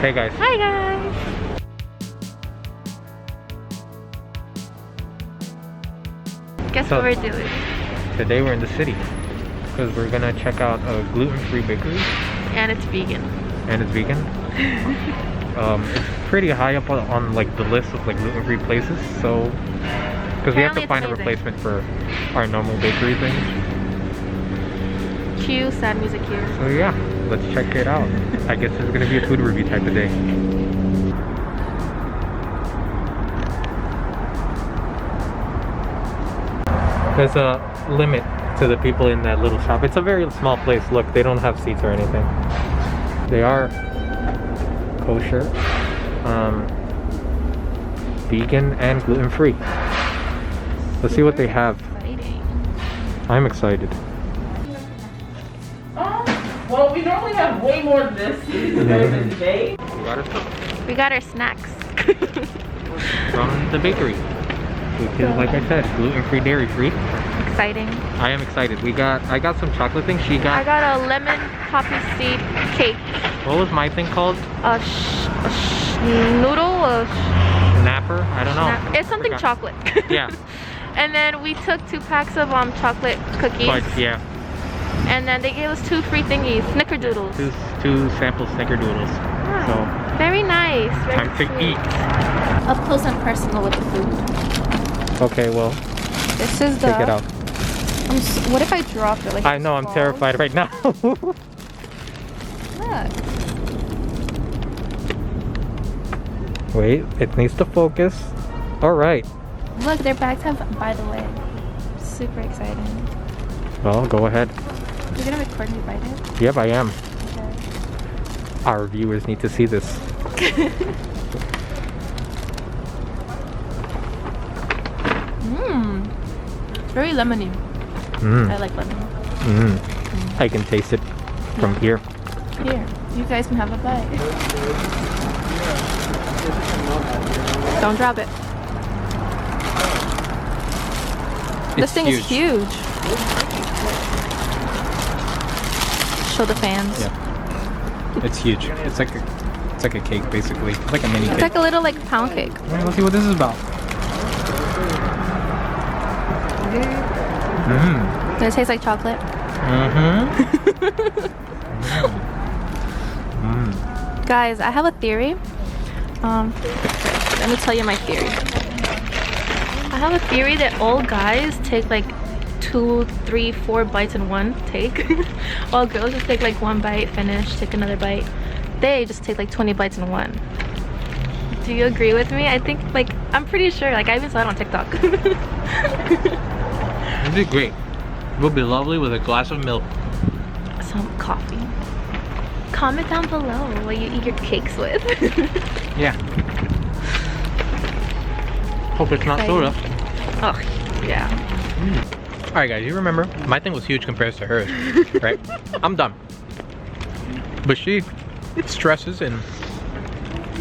Hey guys. Hi guys. Guess what we're doing? Today we're in the city because we're gonna check out a gluten-free bakery. And it's vegan. And it's vegan. It's pretty high up on like the list of like gluten-free places. So because we have to find a replacement for our normal bakery things. Cue, sad music here. So yeah, let's check it out. I guess it's gonna be a food review type of day. There's a limit to the people in that little shop. It's a very small place. Look, they don't have seats or anything. They are kosher, vegan, and gluten-free. Let's see what they have. I'm excited. Well, we normally have way more than this today. We got our snacks. From the bakery. Which is, like I said, gluten-free, dairy-free. Exciting. I am excited. I got some chocolate things. I got a lemon poppy seed cake. What was my thing called? A noodle? Snapper? I don't know. It's something chocolate. Yeah. And then we took 2 packs of chocolate cookies. But yeah. And then they gave us 2 free thingies, snickerdoodles. Two sample snickerdoodles. Oh, so very nice. Very time to eat. Up close and personal with the food. Okay, well. This is the. Check it out. What if I drop it? Like I know, I'm terrified right now. Look. Wait, it needs to focus. All right. Look, their bags have, by the way. Super exciting. Well, go ahead. You're gonna record me bite it? Yep, I am. Okay. Our viewers need to see this. Mmm. Very lemony. Mm. I like lemon. Mm. I can taste it from here. Here, you guys can have a bite. Don't drop it. This thing is huge. Show the fans. Yeah. It's huge. It's like a cake basically. It's like a mini cake. It's like a little pound cake. Alright, let's see what this is about. Mmm. Does it taste like chocolate? Guys, I have a theory. Let me tell you my theory. I have a theory that all guys take like 2, 3, 4 bites in one take, while girls just take like 1 bite, finish, take another bite. They just take like 20 bites in one. Do you agree with me? I think I'm pretty sure. I even saw it on TikTok. This is great. It will be lovely with a glass of milk. Some coffee. Comment down below what you eat your cakes with. Yeah. Hope it's not soda. Oh, yeah. Alright guys, you remember, my thing was huge compared to hers, right? I'm done. But she stresses in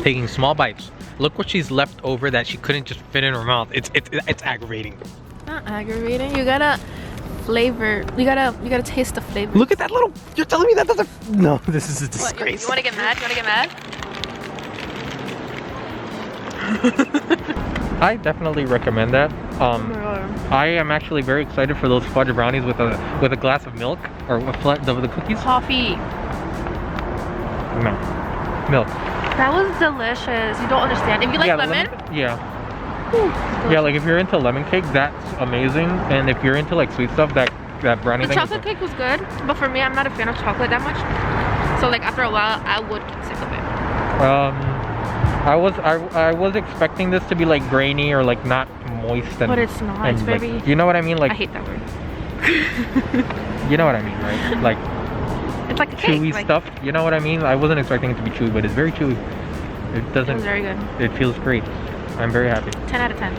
taking small bites. Look what she's left over that she couldn't just fit in her mouth. It's aggravating. Not aggravating. You gotta flavor. You gotta taste the flavor. Look at that little. You're telling me that doesn't. No, this is a disgrace. You wanna get mad? You wanna get mad? I definitely recommend that. I am actually very excited for those fudge brownies with a glass of milk or the cookies. Coffee. No, milk. That was delicious. You don't understand. If you like lemon. Yeah. Yeah, like if you're into lemon cake, that's amazing. And if you're into like sweet stuff, that brownie The thing. chocolate cake was good, but for me, I'm not a fan of chocolate that much. So like after a while, I would get sick of it. I was expecting this to be like grainy or like not moist and. But it's not. It's like, very. You know what I mean? Like. I hate that word. You know what I mean, right? Like. It's like a cake. Chewy stuff. You know what I mean? I wasn't expecting it to be chewy, but it's very chewy. It doesn't. It was very good. It feels great. I'm very happy. 10 out of 10.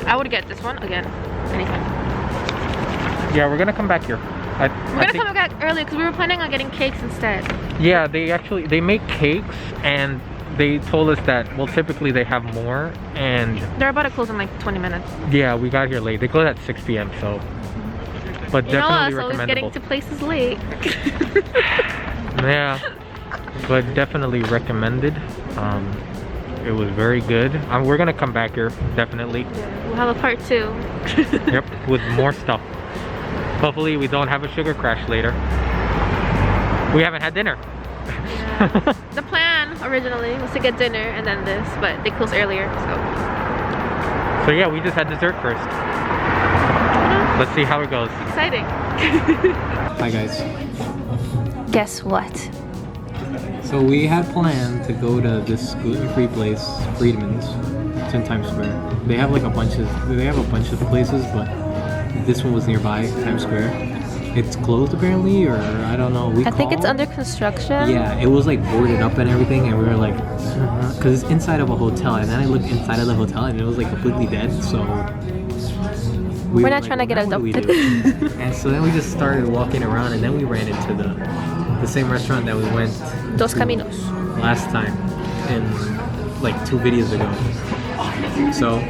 I would get this one again. Anytime. Yeah, we're gonna come back here. We're gonna come back early because we were planning on getting cakes instead. Yeah, they make cakes and they told us that, well, typically they have more and they're about to close in like 20 minutes. Yeah, we got here late. They close at 6 p.m. so. But you know definitely us, always recommendable. getting to places late. Yeah. but definitely recommended. It was very good. We're gonna come back here, definitely. We'll have a part 2. Yep, with more stuff. Hopefully we don't have a sugar crash later. We haven't had dinner. Yeah. The plan originally was to get dinner and then this, but they closed earlier, So yeah, we just had dessert first. Let's see how it goes. Exciting. Hi guys. Guess what? So we had planned to go to this gluten-free place, Friedman's. It's in Times Square. They have like a bunch of places, but this one was nearby, Times Square. It's closed apparently, or I don't know. I think it's under construction. Yeah, it was like boarded up and everything, and we were like, because it's inside of a hotel, and then I looked inside of the hotel and it was like completely dead, so we're not trying to get adopted. And so then we just started walking around, and then we ran into the same restaurant that we went Dos Caminos last time, in like 2 videos ago. So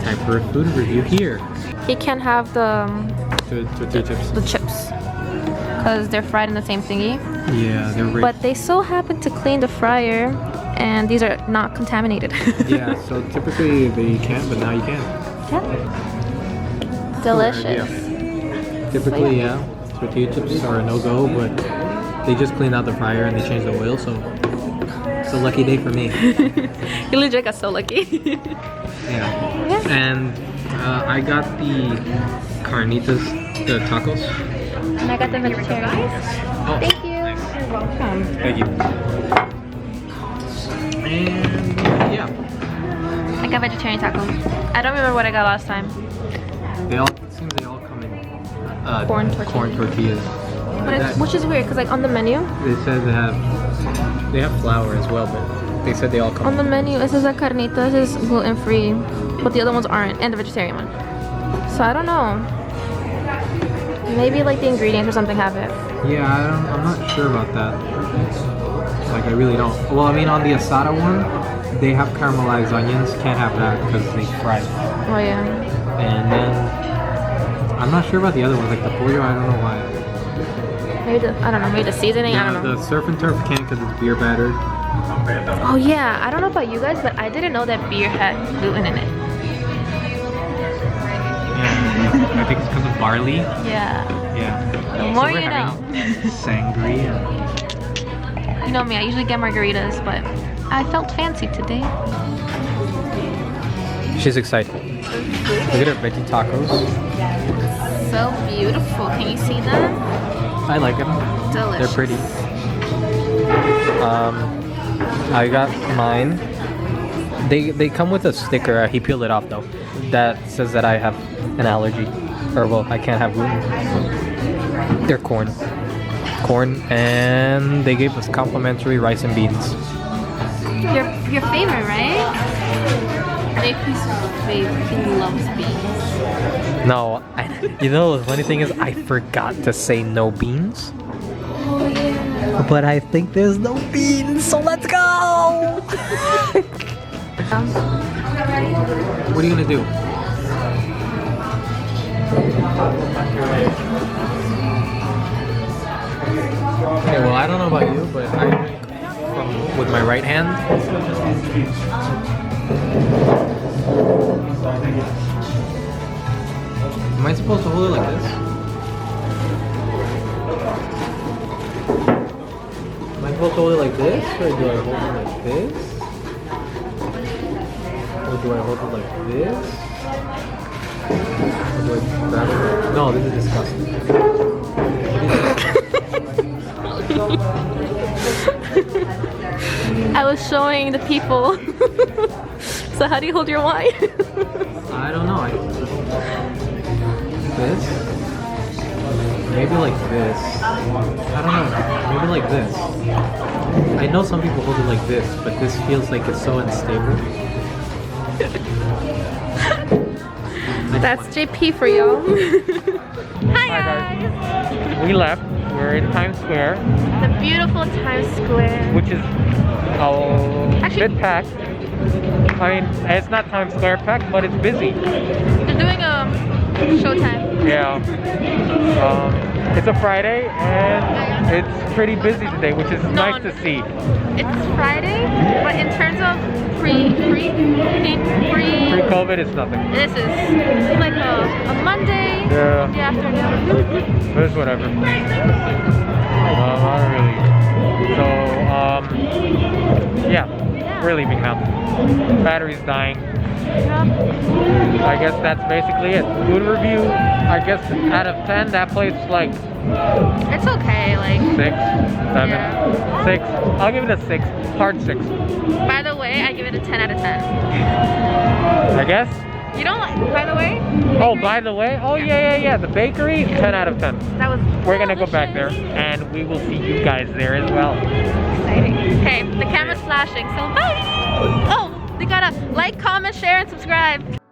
time for a food review here. He can't have the chips because they're fried in the same thingy. Yeah, they're rich. But they so happen to clean the fryer, and these are not contaminated. Yeah, so typically they can't, but now you can. Yeah. Delicious. Typically, yeah, tortilla chips are a no-go, but they just cleaned out the fryer and they changed the oil, so it's a lucky day for me. You legit got so lucky. Yeah. And I got the carnitas, the tacos. And I got the vegetarian. Oh, thank you. Nice. You're welcome. Thank you. And yeah. I got vegetarian tacos. I don't remember what I got last time. It seems they all come in corn tortillas. Which is weird, because like on the menu, They said they have flour as well, but they said they all come. on the menu it says that carnitas is gluten-free, but the other ones aren't, and the vegetarian one. So I don't know. Maybe like the ingredients or something have it. Yeah, I'm not sure about that. Like I really don't. Well, I mean on the asada one, they have caramelized onions. Can't have that because they fry. Oh yeah. And then I'm not sure about the other ones, like the pollo. I don't know why. Maybe I don't know. Maybe the seasoning. I don't know. The surf and turf can't because it's beer battered. Oh yeah. I don't know about you guys, but I didn't know that beer had gluten in it. Yeah, I think it's because of barley. Yeah. Yeah. The more you know. Sangria. You know me. I usually get margaritas, but I felt fancy today. She's excited. Look at her veggie tacos. So beautiful. Can you see them? I like them. Delicious. They're pretty. I got mine. They come with a sticker. He peeled it off though. That says that I have an allergy, or well, I can't have gluten. They're corn, and they gave us complimentary rice and beans. Your favorite, right? Nick's favorite. He loves beans. No, you know the funny thing is I forgot to say no beans. Oh yeah. But I think there's no beans, so let's go! What are you gonna do? Okay, well I don't know about you, but I drink with my right hand. Am I supposed to hold it like this? Am I supposed to hold it like this, or do I hold it like this? Or do I hold it like this? Or do I grab it? No, this is disgusting. I was showing the people. So how do you hold your wine? I don't know. This? Maybe like this. I don't know. Maybe like this. I know some people hold it like this, but this feels like it's so unstable. That's JP for y'all. Hi guys. We left. We're in Times Square, The beautiful Times Square. which is a Actually- bit packed. I mean, it's not Times Square packed, but it's busy. They're doing showtime. Yeah. It's a Friday and it's pretty busy today, which is nice to see. It's Friday, but in terms of pre-COVID, it's nothing. This is like a Monday in the afternoon. But it's whatever. Not really. So, yeah, we're leaving now. Battery's dying. I guess that's basically it. Food review, I guess out of 10, that place like... It's okay, like... 6, 7, 6. I'll give it a 6. Hard 6. By the way, I give it a 10 out of 10. I guess? You don't like, by the way? Oh, by the way? Oh, yeah. The bakery, 10 out of 10. That was We're gonna go back there, and we will see you guys there as well. Exciting. Okay, the camera's flashing, so bye! Oh, they gotta like, comment, share, and subscribe.